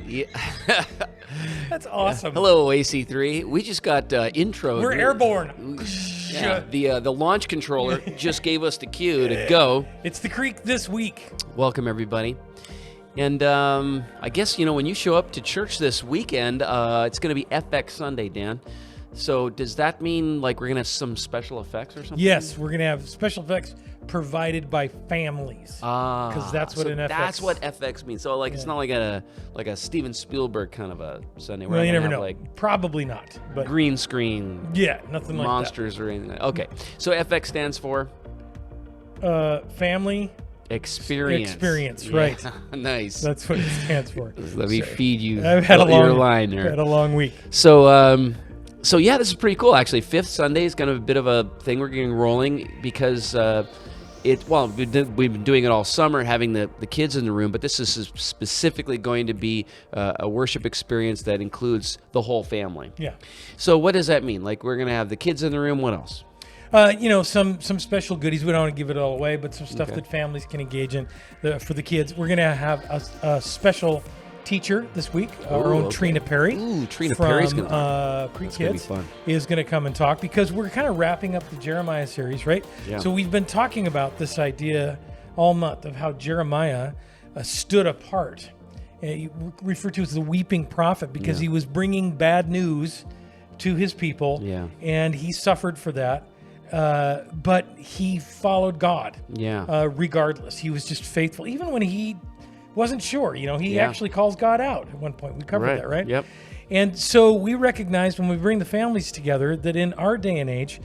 Yeah. That's awesome. Hello, AC3. We just got intro. We're airborne. Yeah, the launch controller just gave us the cue to go. It's the Creek this week. Welcome, everybody. And I guess, when you show up to church this weekend, it's going to be FX Sunday, Dan. So does that mean like we're going to have some special effects or something? Yes, we're going to have special effects provided by families. Because that's what That's what FX means. So it's not like a Steven Spielberg kind of a Sunday. Well, you never know. Probably not. But green screen. Yeah, nothing like monsters or anything. Okay, so FX stands for family experience. Experience, right? Yeah, nice. That's what it stands for. Let me feed you. I've had your line there. Had a long week. So yeah, this is pretty cool actually. Fifth Sunday is kind of a bit of a thing we're getting rolling because we've been doing it all summer, having the kids in the room, but this is specifically going to be a worship experience that includes the whole family. Yeah. So what does that mean? Like we're going to have the kids in the room. What else? Some special goodies. We don't want to give it all away, but some stuff that families can engage in for the kids. We're going to have a special teacher this week, our own Trina Perry. Ooh, Trina Perry's going to Pre-Kids is going to come and talk because we're kind of wrapping up the Jeremiah series, right? Yeah. So we've been talking about this idea all month of how Jeremiah stood apart. He referred to as the weeping prophet because he was bringing bad news to his people, and he suffered for that. But he followed God. Regardless, he was just faithful, even when he wasn't sure. He actually calls God out at one point. We covered that, right? Yep. And so we recognized when we bring the families together that in our day and age,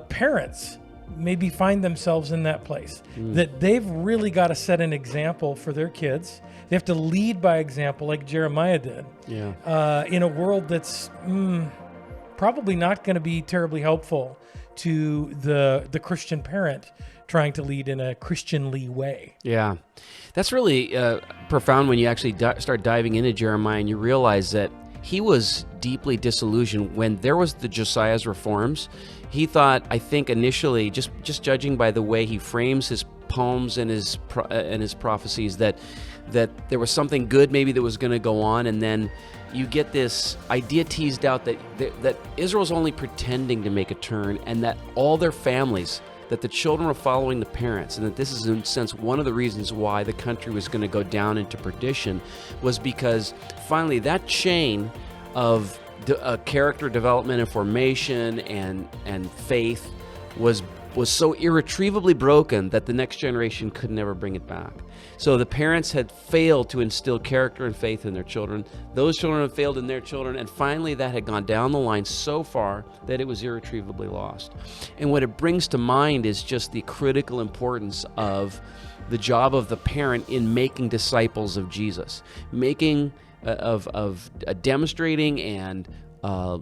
parents maybe find themselves in that place that they've really got to set an example for their kids. They have to lead by example, like Jeremiah did. In a world that's probably not going to be terribly helpful to the Christian parent trying to lead in a Christianly way. Yeah. That's really profound when you actually start diving into Jeremiah and you realize that he was deeply disillusioned when there was the Josiah's reforms. He thought, I think initially, just judging by the way he frames his poems and his prophecies, that there was something good maybe that was going to go on, and then you get this idea teased out that Israel's only pretending to make a turn, and that all their families, that the children were following the parents, and that this is in a sense one of the reasons why the country was going to go down into perdition, was because finally that chain of character development and formation and faith was so irretrievably broken that the next generation could never bring it back. So the parents had failed to instill character and faith in their children. Those children had failed in their children, and finally that had gone down the line so far that it was irretrievably lost. And what it brings to mind is just the critical importance of the job of the parent in making disciples of Jesus, demonstrating and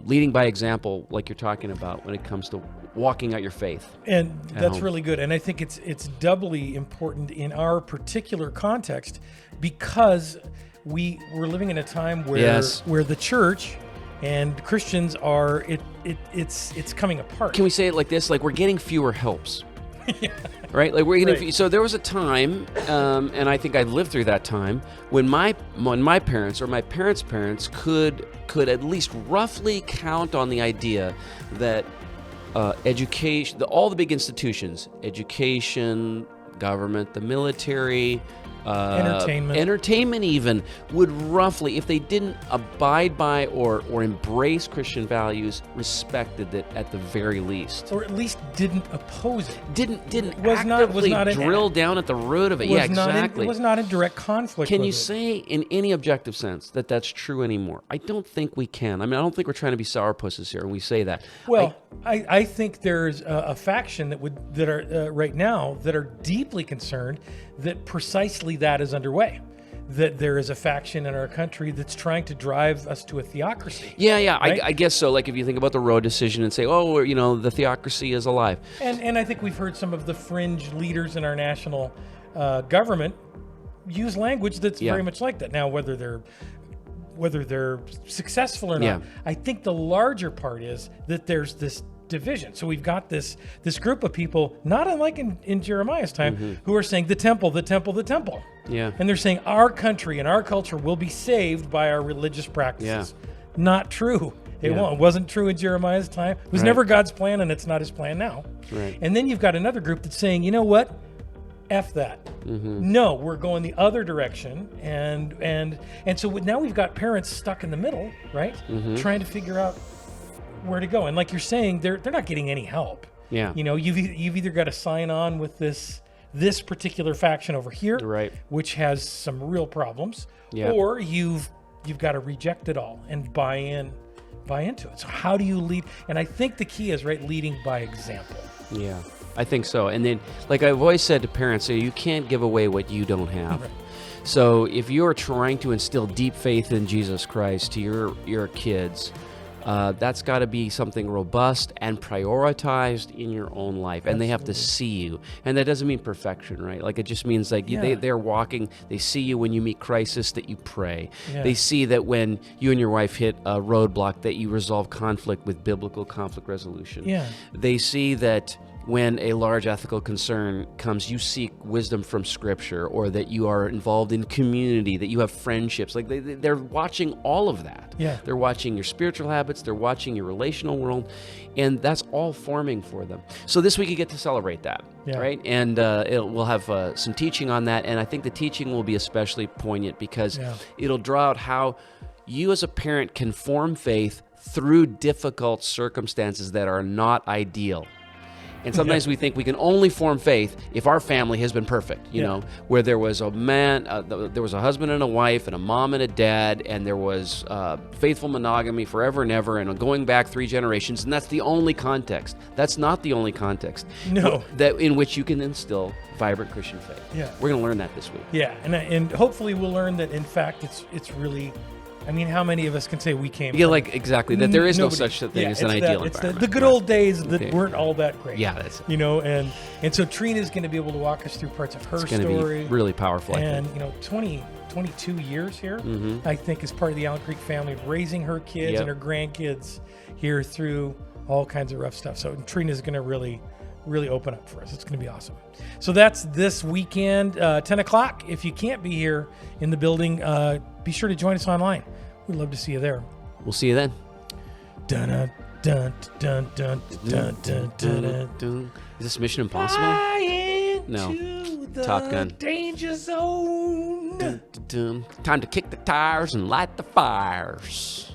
leading by example, like you're talking about when it comes to walking out your faith. And that's really good. And I think it's doubly important in our particular context because we're living in a time where the church and Christians are it's coming apart. Can we say it like this? Like we're getting fewer helps. Right? Like we're getting so there was a time, and I think I've lived through that time when my parents or my parents' parents could at least roughly count on the idea that education, all the big institutions, education, government, the military, entertainment even, would roughly, if they didn't abide by or embrace Christian values, respected it at the very least, or at least didn't oppose it. Didn't actively drill down at the root of it. Yeah, exactly. It was not in direct conflict. Can you say in any objective sense that that's true anymore? I don't think we can. I don't think we're trying to be sourpusses here when we say that. Well, I think there's a faction that are right now that are deeply concerned that precisely that is underway. That there is a faction in our country that's trying to drive us to a theocracy. Yeah, right? I guess so. Like if you think about the Roe decision and say, the theocracy is alive. And I think we've heard some of the fringe leaders in our national government use language that's very much like that. Now, whether they're successful or not, I think the larger part is that there's this division. So we've got this group of people, not unlike in Jeremiah's time, who are saying the temple, the temple, the temple. Yeah. And they're saying our country and our culture will be saved by our religious practices. Not true. It won't. It wasn't true in Jeremiah's time. It was never God's plan, and it's not his plan now. Right. And then you've got another group that's saying, you know what? F that. No, we're going the other direction. And so now we've got parents stuck in the middle, right? Trying to figure out where to go. And like you're saying, they're not getting any help. Yeah. You know, you've either got to sign on with this particular faction over here, Right. which has some real problems, Yeah. or you've got to reject it all and buy into it. So how do you lead? And I think the key is leading by example. Yeah, I think so. And then, like I've always said to parents, you can't give away what you don't have. Right. So if you're trying to instill deep faith in Jesus Christ to your kids, that's got to be something robust and prioritized in your own life. And they have to see you. And that doesn't mean perfection, right? Like, it just means like they're walking, they see you when you meet crisis, that you pray. Yeah. They see that when you and your wife hit a roadblock, that you resolve conflict with biblical conflict resolution. Yeah. They see that when a large ethical concern comes, you seek wisdom from Scripture, or that you are involved in community, that you have friendships. Like they're watching all of that. Yeah. They're watching your spiritual habits. They're watching your relational world, and that's all forming for them. So this week you get to celebrate that, right? And we'll have some teaching on that, and I think the teaching will be especially poignant because it'll draw out how you as a parent can form faith through difficult circumstances that are not ideal. And sometimes we think we can only form faith if our family has been perfect, you know, where there was a man, there was a husband and a wife and a mom and a dad, and there was faithful monogamy forever and ever and going back 3 generations, and that's the only context. That's not the only context. No. That in which you can instill vibrant Christian faith. Yeah. We're going to learn that this week. Yeah, and hopefully we'll learn that, in fact, it's really... I mean, how many of us can say we came from... like, exactly, that there is nobody. no such thing as an ideal environment. It's the good old days that weren't all that great. Yeah, that's it. You know, and so Trina's going to be able to walk us through parts of her story. It's going to be really powerful, I think. And, you know, 22 years here, I think, is part of the Allen Creek family, raising her kids and her grandkids here through all kinds of rough stuff. So Trina's going to really open up for us. It's going to be awesome. So that's this weekend, 10 o'clock. If you can't be here in the building, be sure to join us online. We'd love to see you there. We'll see you then. Dun, dun, dun, dun, dun, dun, dun, dun. Is this Mission Impossible? No. Top Gun. Danger zone. Time to kick the tires and light the fires.